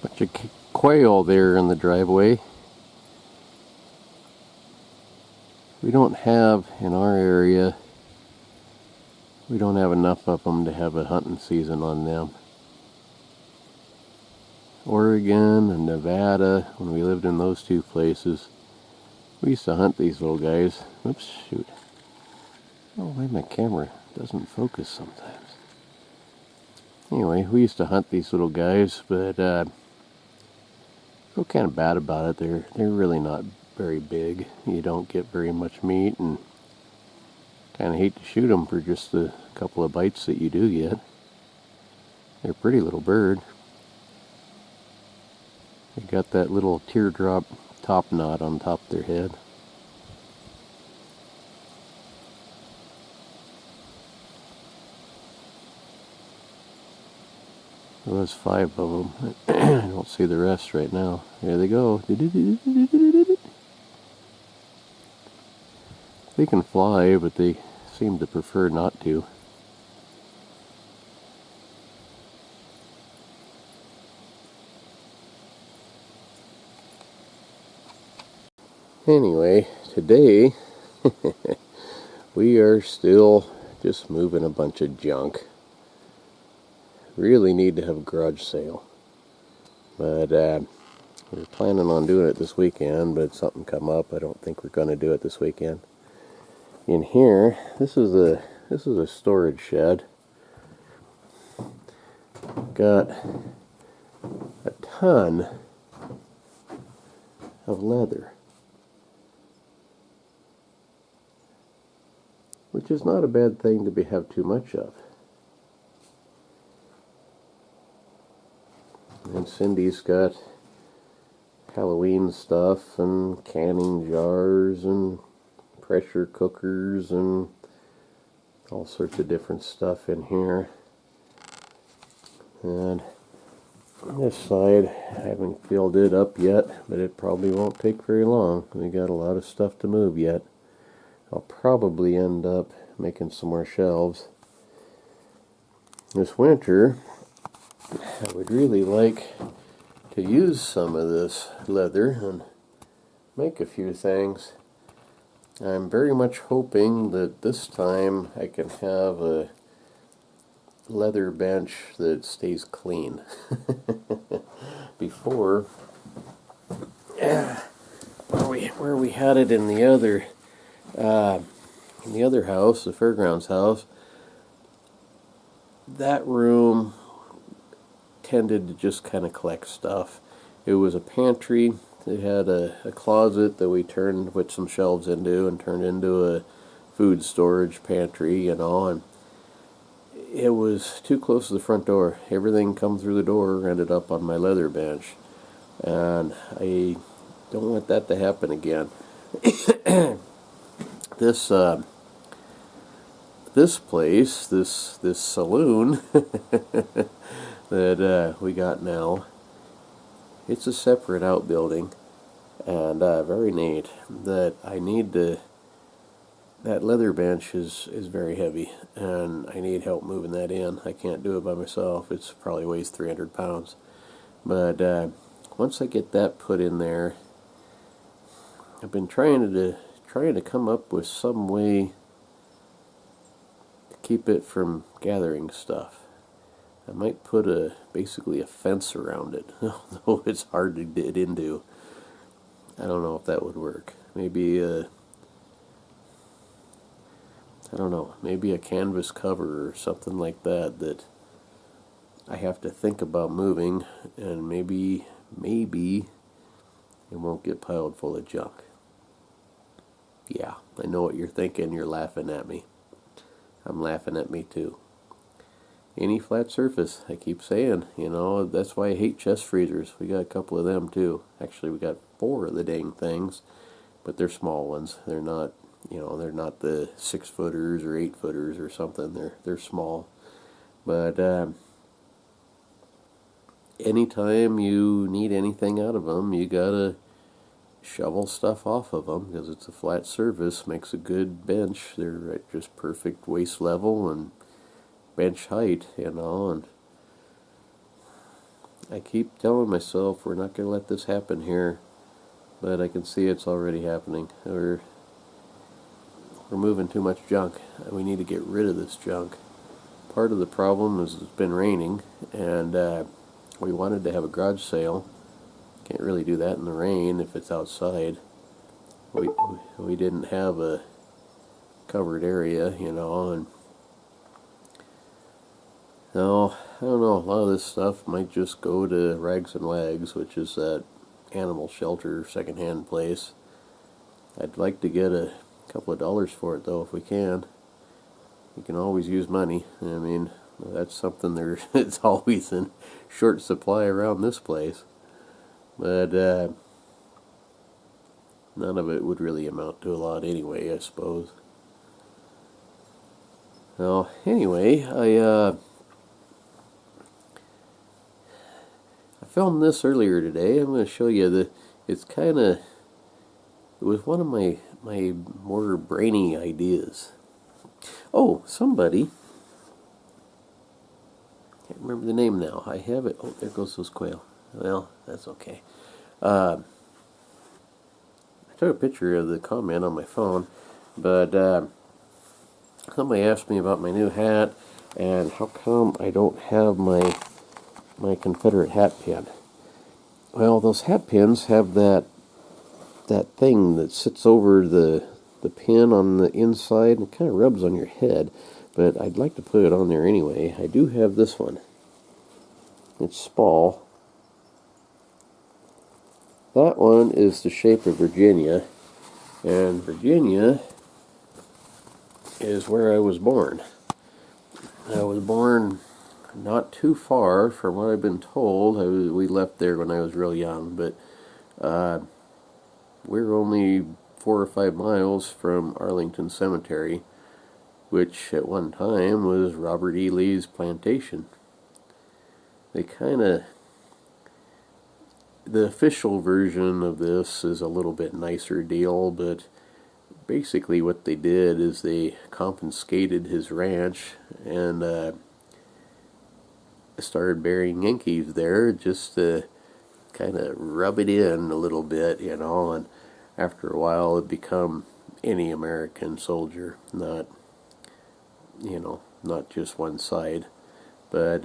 Bunch of quail there in the driveway. We don't have, in our area, we don't have enough of them to have a hunting season on them. Oregon and Nevada, when we lived in those two places, we used to hunt these little guys. Oops, shoot. Oh, why my camera doesn't focus sometimes. Anyway, we used to hunt these little guys, but I feel kind of bad about it. They're really not very big. You don't get very much meat, and kind of hate to shoot them for just the couple of bites that you do get. They're a pretty little bird. They got that little teardrop top knot on top of their head. There was 5 of them. I don't see the rest right now. There they go. They can fly, but they seem to prefer not to. Anyway, today we are still just moving a bunch of junk. Really need to have a garage sale, but we're planning on doing it this weekend, but something come up. I don't think we're going to do it this weekend. In here, this is a storage shed. Got a ton of leather, which is not a bad thing to have too much of. And Cindy's got Halloween stuff and canning jars and pressure cookers and all sorts of different stuff in here. And on this side, I haven't filled it up yet, but it probably won't take very long. We got a lot of stuff to move yet. I'll probably end up making some more shelves. This winter, I would really like to use some of this leather and make a few things. I'm very much hoping that this time I can have a leather bench that stays clean. Before, where we had it in the other house, the fairgrounds house, that room tended to just kind of collect stuff. It was a pantry. It had a closet that we put some shelves into and turned into a food storage pantry, and it was too close to the front door. Everything come through the door ended up on my leather bench, and I don't want that to happen again. This place, this saloon that we got now, it's a separate outbuilding, and very neat. That leather bench is very heavy, and I need help moving that in. I can't do it by myself. It's probably weighs 300 pounds. But once I get that put in there, I've been trying to come up with some way to keep it from gathering stuff. I might put basically a fence around it, though it's hard to get into. I don't know if that would work. Maybe maybe a canvas cover or something like that I have to think about moving, and maybe it won't get piled full of junk. Yeah, I know what you're thinking. You're laughing at me. I'm laughing at me too. Any flat surface, I keep saying, that's why I hate chest freezers. We got a couple of them too. Actually, we got 4 of the dang things, but they're small ones. They're not, they're not the 6-footers or 8-footers or something. They're small. But anytime you need anything out of them, you gotta shovel stuff off of them, because it's a flat surface. Makes a good bench. They're at just perfect waist level and bench height, and I keep telling myself we're not going to let this happen here, but I can see it's already happening. We're moving too much junk, and we need to get rid of this junk. Part of the problem is it's been raining, and we wanted to have a garage sale. Can't really do that in the rain if it's outside. We didn't have a covered area, you know, and no, I don't know, a lot of this stuff might just go to Rags and Wags, which is that animal shelter secondhand place. I'd like to get a couple of dollars for it though, if we can. You can always use money. I mean, that's something it's always in short supply around this place. But none of it would really amount to a lot anyway, I suppose. Well, anyway, I filmed this earlier today. I'm going to show you it was one of my more brainy ideas. Oh, somebody, can't remember the name now. I have it. Oh, there goes those quail. Well, that's okay. I took a picture of the comment on my phone, but somebody asked me about my new hat and how come I don't have my Confederate hat pin. Well, those hat pins have that thing that sits over the pin on the inside and it kind of rubs on your head, but I'd like to put it on there anyway. I do have this one. It's Spall. That one is the shape of Virginia, and Virginia is where I was born. I was born not too far from what I've been told. We left there when I was real young, but we're only 4 or 5 miles from Arlington Cemetery, which at one time was Robert E. Lee's plantation. The official version of this is a little bit nicer deal, but basically what they did is they confiscated his ranch and started burying Yankees there just to kind of rub it in a little bit, you know, and after a while it become any American soldier, not, you know, not just one side. But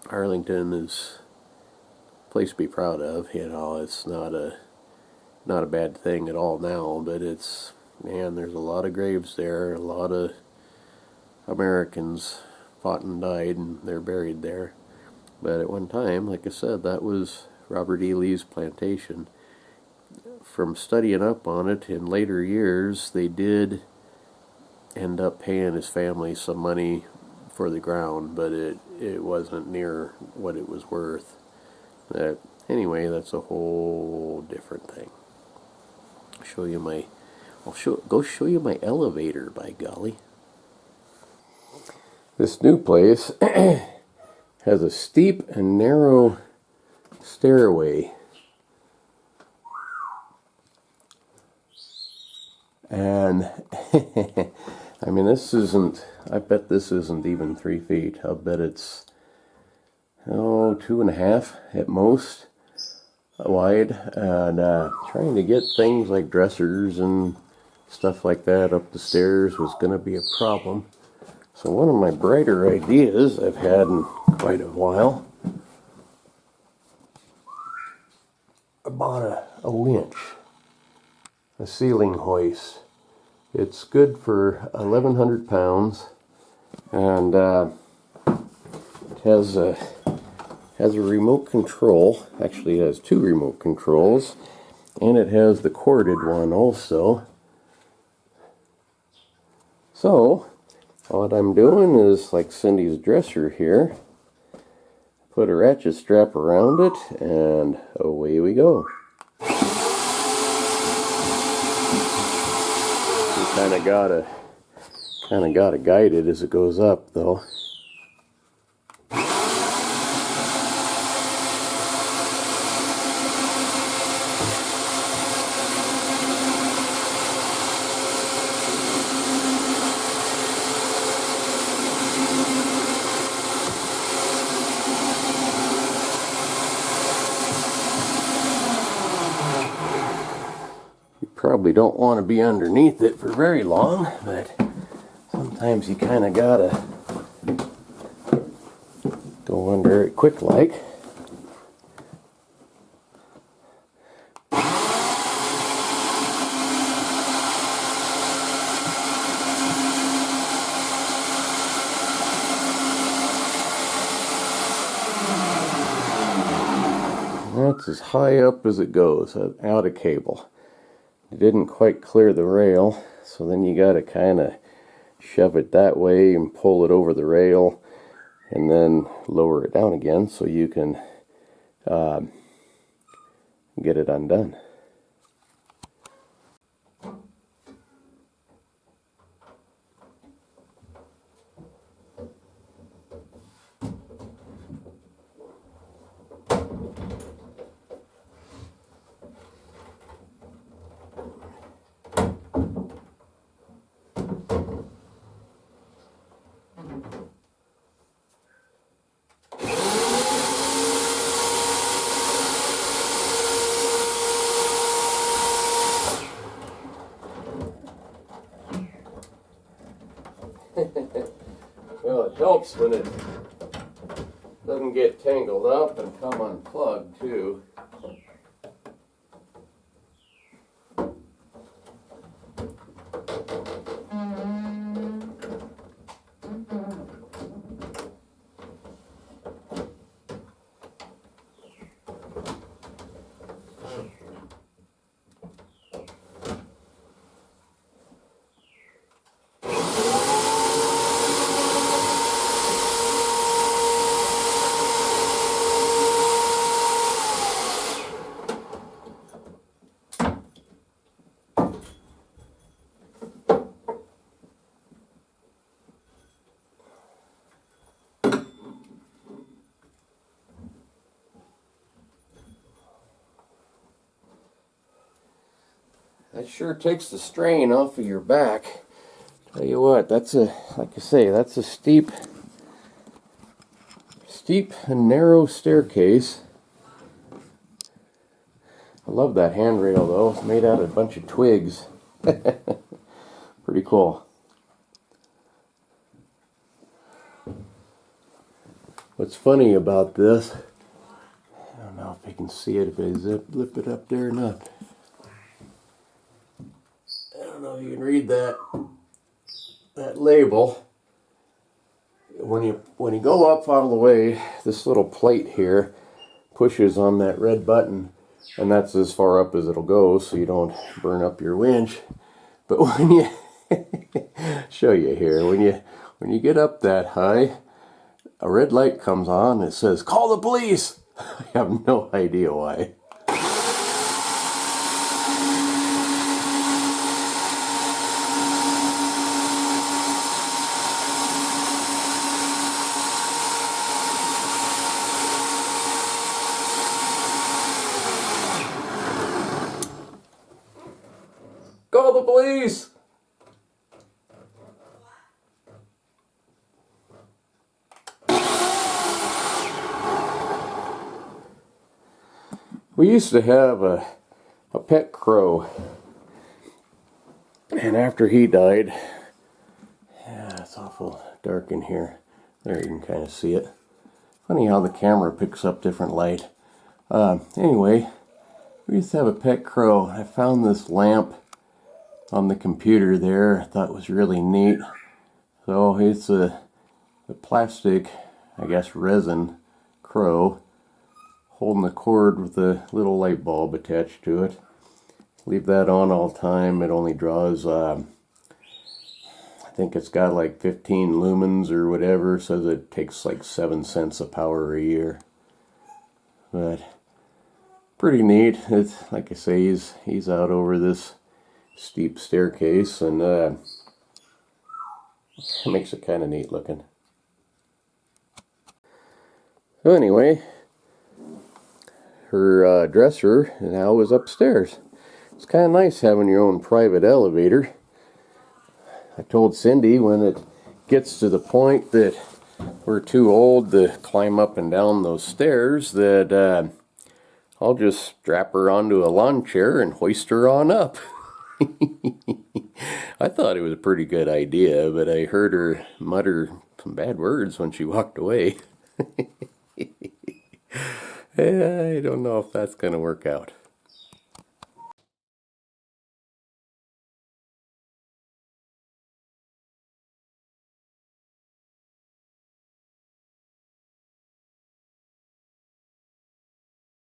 Arlington is a place to be proud of, you know. It's not a bad thing at all now, but it's, man, there's a lot of graves there, a lot of Americans fought and died, and they're buried there. But at one time, like I said, that was Robert E. Lee's plantation. From studying up on it in later years, they did end up paying his family some money for the ground, but it wasn't near what it was worth. Anyway, that's a whole different thing. Go show you my elevator, by golly. This new place has a steep and narrow stairway. And I mean, I bet this isn't even 3 feet. I'll bet it's 2.5 at most wide, and trying to get things like dressers and stuff like that up the stairs was going to be a problem. So one of my brighter ideas I've had in quite a while, I bought a winch, a ceiling hoist. It's good for 1,100 pounds, and it has a remote control. Actually, it has 2 remote controls, and it has the corded one also. So what I'm doing is like Cindy's dresser here. Put a ratchet strap around it, and away we go. Kind of gotta guide it as it goes up, though. probably don't want to be underneath it for very long, but sometimes you kind of gotta go under it quick like. That's as high up as it goes, out of cable. It didn't quite clear the rail, so then you got to kind of shove it that way and pull it over the rail and then lower it down again so you can get it undone. Well, it helps when it doesn't get tangled up and come unplugged too. That sure takes the strain off of your back. Tell you what, that's a, like I say, that's a steep and narrow staircase. I love that handrail though. It's made out of a bunch of twigs. Pretty cool. What's funny about this, I don't know if you can see it, if I lift it up there or not. I don't know if you can read that label. When you go up out of the way, this little plate here pushes on that red button, and that's as far up as it'll go, so you don't burn up your winch. But when you show you here, when you get up that high, a red light comes on. It says, "Call the police." I have no idea why. Call the police! We used to have a pet crow, and after he died, yeah, it's awful dark in here. There, you can kind of see it. Funny how the camera picks up different light. Anyway, we used to have a pet crow. I found this lamp on the computer there. I thought it was really neat. So it's a plastic, I guess, resin crow holding the cord with a little light bulb attached to it. Leave that on all the time. It only draws, I think it's got like 15 lumens or whatever. Says it takes like 7 cents of power a year. But pretty neat. It's like I say, he's out over this steep staircase, and it makes it kind of neat looking. So anyway, her dresser now is upstairs. It's kind of nice having your own private elevator. I told Cindy when it gets to the point that we're too old to climb up and down those stairs that I'll just strap her onto a lawn chair and hoist her on up. I thought it was a pretty good idea, but I heard her mutter some bad words when she walked away. I don't know if that's going to work out.